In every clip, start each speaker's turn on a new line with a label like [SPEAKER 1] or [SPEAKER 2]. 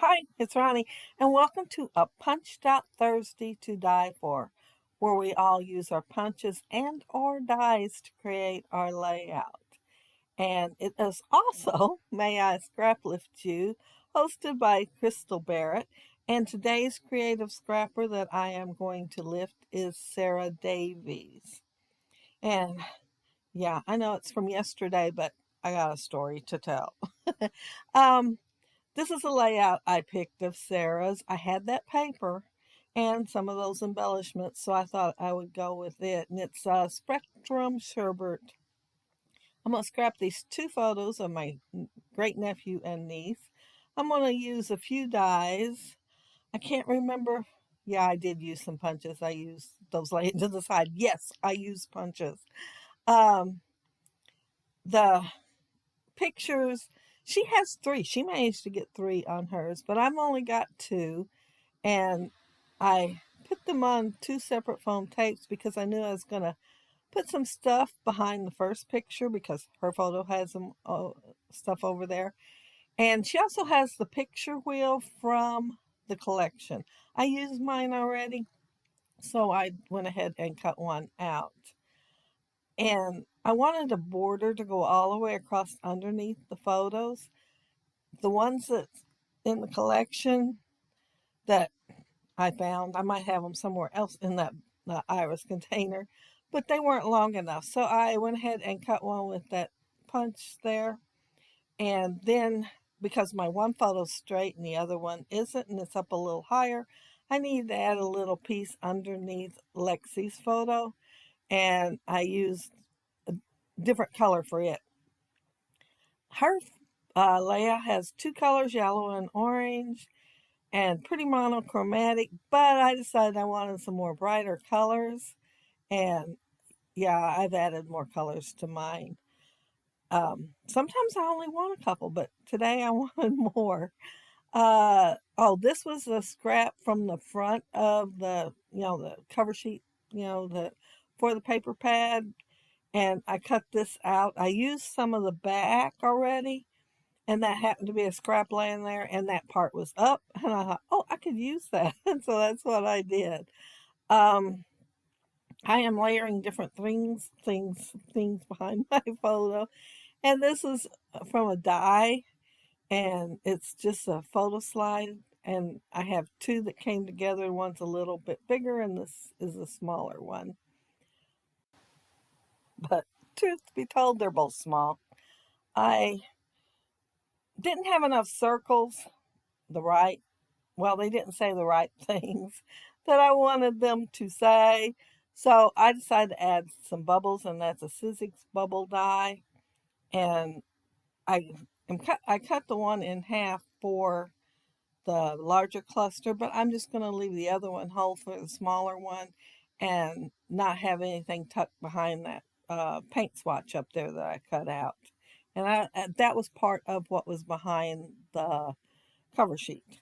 [SPEAKER 1] Hi, it's Ronnie, and welcome to A Punched Out Thursday to Die For, where we all use our punches and or dies to create our layout. And it is also May I Scraplift You, hosted by Crystal Barrett. And today's creative scrapper that I am going to lift is Sarah Davies. And yeah, I know it's from yesterday, but I got a story to tell. um, this is a layout I picked of Sarah's. I had that paper and some of those embellishments, so I thought I would go with it. And it's Spectrum Sherbert. I'm going to scrap these two photos of my great nephew and niece. I'm going to use a few dies. I can't remember. Yeah, I did use some punches. I used those laid to the side. Yes, I used punches. Um, the pictures, she has three. She managed to get three on hers, but I've only got two. And I put them on two separate foam tapes because I knew I was going to put some stuff behind the first picture because her photo has some stuff over there. And she also has the picture wheel from the collection. I used mine already, so I went ahead and cut one out. And I wanted a border to go all the way across underneath the photos. The ones that's in the collection that I found, I might have them somewhere else in that iris container, but they weren't long enough. So I went ahead and cut one with that punch there. And then because my one photo's straight and the other one isn't, and it's up a little higher, I needed to add a little piece underneath Lexi's photo, and I used a different color for it. Her layout has two colors, yellow and orange, and pretty monochromatic, but I decided I wanted some more brighter colors. And yeah, I've added more colors to mine. Sometimes I only want a couple, but today I wanted more. Oh, this was a scrap from the front of the cover sheet, for the paper pad. And I cut this out. I used some of the back already, and that happened to be a scrap laying there, and that part was up. And I thought, oh, I could use that. And so that's what I did. Um, I am layering different things behind my photo. And this is from a die, and it's just a photo slide. And I have two that came together. One's a little bit bigger, and this is a smaller one. But truth to be told, they're both small. I didn't have enough circles, the right, well, they didn't say the right things that I wanted them to say. So I decided to add some bubbles, and that's a Sizzix bubble die. And I cut the one in half for the larger cluster, but I'm just going to leave the other one whole for the smaller one and not have anything tucked behind that paint swatch up there that I cut out. And that was part of what was behind the cover sheet.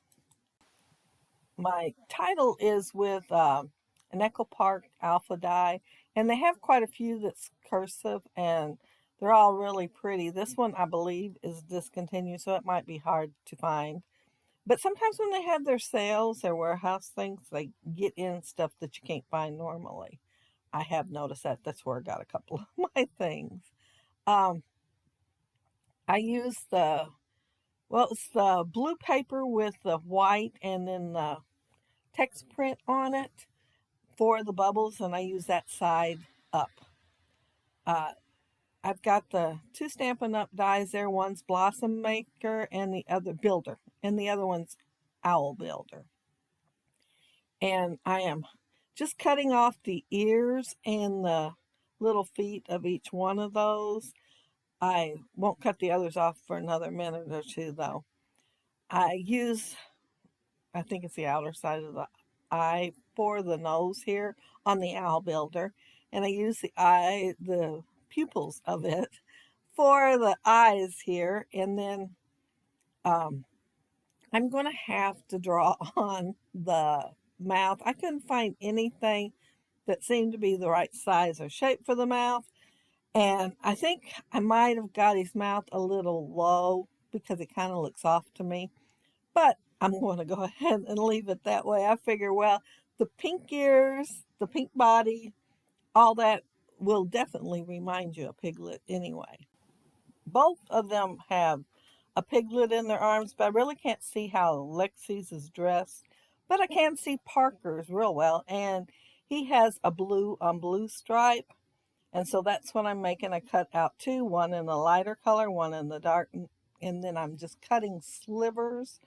[SPEAKER 1] My title is with an Echo Park Alpha die, and they have quite a few that's cursive, and they're all really pretty. This one, I believe, is discontinued, so it might be hard to find. But sometimes when they have their sales, their warehouse things, they get in stuff that you can't find normally. I have noticed that. That's where I got a couple of my things. Um, I use it's the blue paper with the white and then the text print on it for the bubbles, and I use that side up. Uh, I've got the two Stampin' Up! Dies there. One's Blossom Maker and the other Builder, and the other one's Owl Builder. And I am just cutting off the ears and the little feet of each one of those. I won't cut the others off for another minute or two, though. I think it's the outer side of the eye for the nose here on the Owl Builder. And I use the pupils of it for the eyes here. And then I'm going to have to draw on the mouth. I couldn't find anything that seemed to be the right size or shape for the mouth. And I think I might have got his mouth a little low because it kind of looks off to me. But I'm going to go ahead and leave it that way. I figure, well, the pink ears, the pink body, all that will definitely remind you of Piglet anyway. Both of them have a piglet in their arms, but I really can't see how Lexi's is dressed. But I can see Parker's real well, and he has a blue on blue stripe. And so that's what I'm making. I cut out two, one in the lighter color, one in the dark, and then I'm just cutting slivers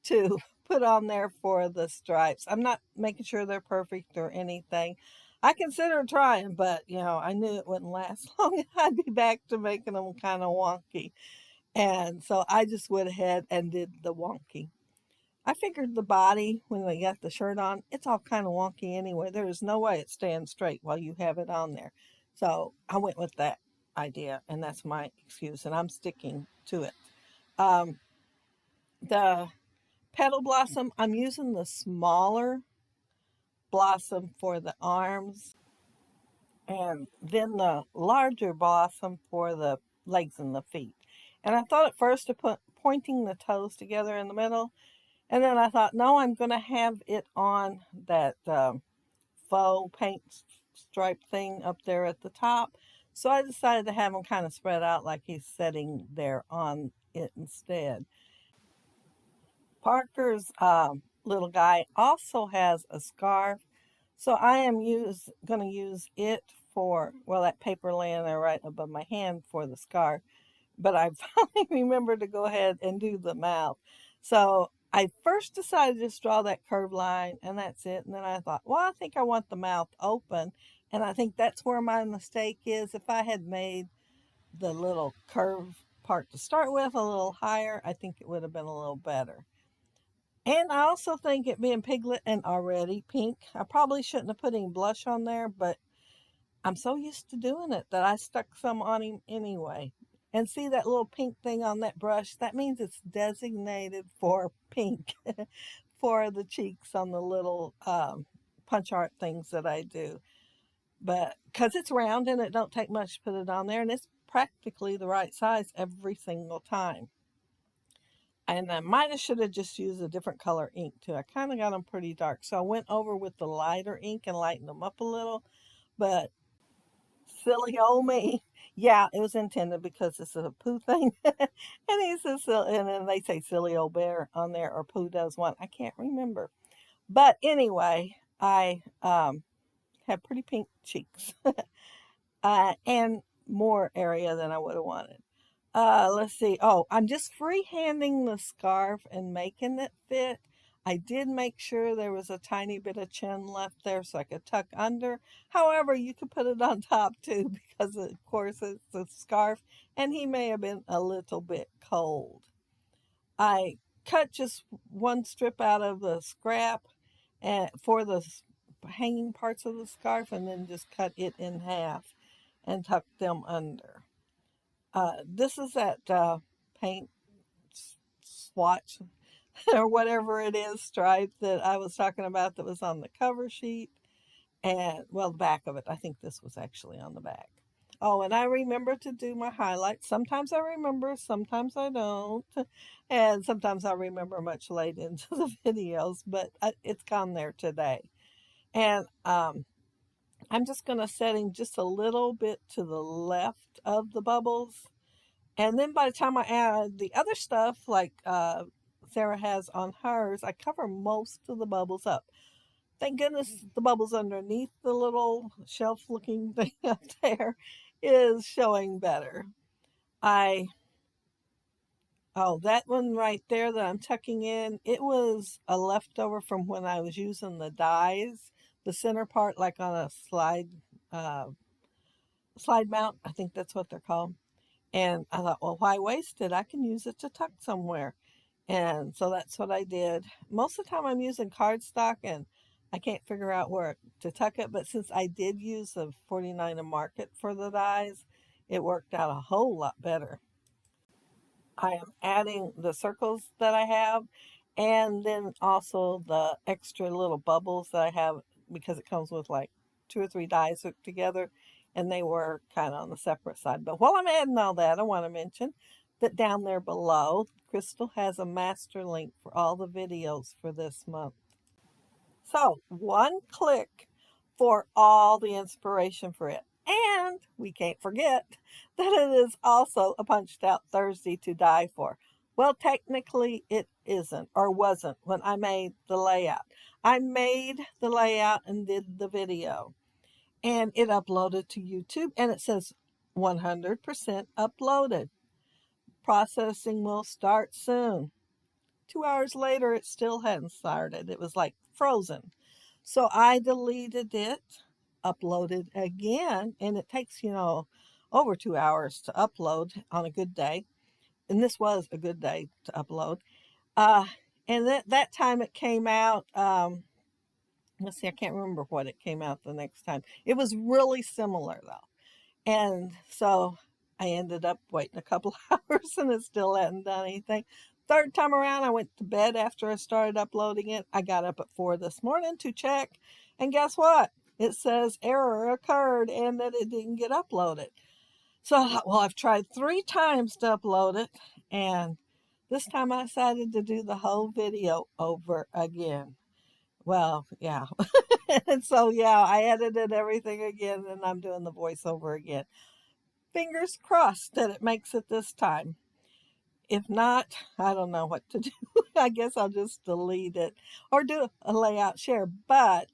[SPEAKER 1] to put on there for the stripes. I'm not making sure they're perfect or anything. I considered trying, but I knew it wouldn't last long. I'd be back to making them kind of wonky. And so I just went ahead and did the wonky. I figured the body, when they got the shirt on, it's all kind of wonky anyway. There is no way it stands straight while you have it on there. So I went with that idea, and that's my excuse, and I'm sticking to it. Um, the petal blossom, I'm using the smaller blossom for the arms, and then the larger blossom for the legs and the feet. And I thought at first to put pointing the toes together in the middle, and then I thought, no, I'm going to have it on that faux paint stripe thing up there at the top. So I decided to have him kind of spread out like he's sitting there on it instead. Parker's little guy also has a scarf, so I am going to use it for, well, that paper laying there right above my hand for the scarf. But I finally remembered to go ahead and do the mouth. So I first decided to just draw that curved line, and that's it. And then I thought, well, I think I want the mouth open. And I think that's where my mistake is. If I had made the little curve part to start with a little higher, I think it would have been a little better. And I also think it being Piglet and already pink, I probably shouldn't have put any blush on there, but I'm so used to doing it that I stuck some on him anyway. And see that little pink thing on that brush? That means it's designated for pink for the cheeks on the little punch art things that I do. But because it's round and it don't take much to put it on there, and it's practically the right size every single time. And I might have should have just used a different color ink too. I kind of got them pretty dark. So I went over with the lighter ink and lightened them up a little. But silly old me. Yeah, it was intended because it's a Pooh thing. And he says, and then they say silly old bear on there, or Pooh does one. I can't remember. But anyway, I have pretty pink cheeks and more area than I would have wanted. Let's see. Oh, I'm just freehanding the scarf and making it fit. I did make sure there was a tiny bit of chin left there so I could tuck under. However, you could put it on top too because, of course, it's a scarf and he may have been a little bit cold. I cut just one strip out of the scrap and for the hanging parts of the scarf and then just cut it in half and tuck them under. This is that paint swatch or whatever it is stripe that I was talking about that was on the cover sheet. And, well, the back of it. I think this was actually on the back. Oh, and I remember to do my highlights. Sometimes I remember, sometimes I don't. And sometimes I remember much late into the videos, but it's gone there today. And I'm just going to set him just a little bit to the left of the bubbles. And then by the time I add the other stuff, like Sarah has on hers, I cover most of the bubbles up. Thank goodness the bubbles underneath the little shelf looking thing up there is showing better. That one right there that I'm tucking in, it was a leftover from when I was using the dies, the center part like on a uh, slide mount. I think that's what they're called. And I thought, well, why waste it? I can use it to tuck somewhere. And so that's what I did. Most of the time I'm using cardstock and I can't figure out where to tuck it. But since I did use a 49 a market for the dies, it worked out a whole lot better. I am adding the circles that I have and then also the extra little bubbles that I have because it comes with like two or three dies hooked together and they were kind of on the separate side. But while I'm adding all that, I want to mention that down there below, Crystal has a master link for all the videos for this month. So one click for all the inspiration for it. And we can't forget that it is also a Punched Out Thursday to die for. Well, technically it isn't or wasn't when I made the layout. I made the layout and did the video, and it uploaded to YouTube, and it says 100% uploaded. Processing will start soon. 2 hours later, it still hadn't started. It was like frozen. So I deleted it, uploaded again, and it takes, over 2 hours to upload on a good day. And this was a good day to upload. Uh, and that time it came out, let's see, I can't remember what it came out the next time. It was really similar though. And so I ended up waiting a couple hours and it still hadn't done anything. Third time around, I went to bed after I started uploading it. I got up at 4 this morning to check. And guess what? It says error occurred and that it didn't get uploaded. So I thought, well, I've tried 3 times to upload it. And this time I decided to do the whole video over again. Well, yeah. And so, yeah, I edited everything again and I'm doing the voiceover again. Fingers crossed that it makes it this time. If not, I don't know what to do. I guess I'll just delete it or do a layout share. But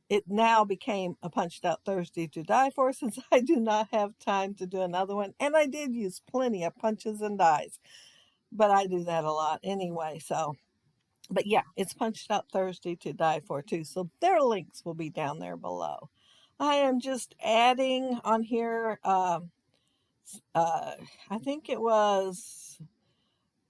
[SPEAKER 1] it now became a Punched Out Thursday to die for since I do not have time to do another one. And I did use plenty of punches and dies, but I do that a lot anyway. So, but yeah, it's Punched Out Thursday to die for too. So their links will be down there below. I am just adding on here. I think it was,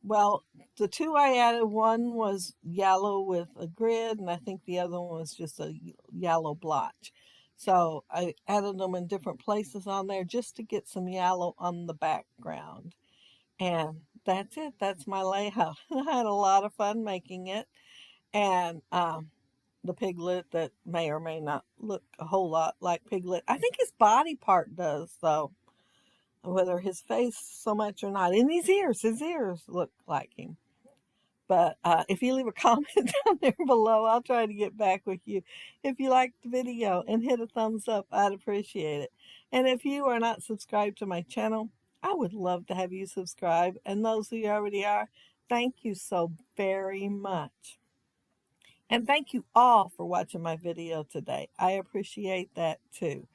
[SPEAKER 1] well, the 2 I added, one was yellow with a grid, and I think the other one was just a yellow blotch. So I added them in different places on there just to get some yellow on the background. And that's it. That's my layout. I had a lot of fun making it. And the Piglet that may or may not look a whole lot like Piglet. I think his body part does, though. Whether his face so much or not. And his ears look like him. But if you leave a comment down there below, I'll try to get back with you. If you liked the video and hit a thumbs up, I'd appreciate it. And if you are not subscribed to my channel, I would love to have you subscribe. And those who already are, thank you so very much. And thank you all for watching my video today. I appreciate that too.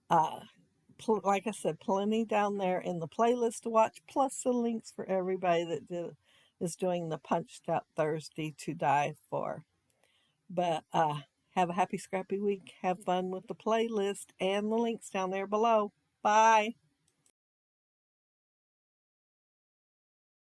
[SPEAKER 1] Like I said, plenty down there in the playlist to watch, plus the links for everybody that is doing the Punched Out Thursday to die for. But have a happy scrappy week. Have fun with the playlist and the links down there below. Bye.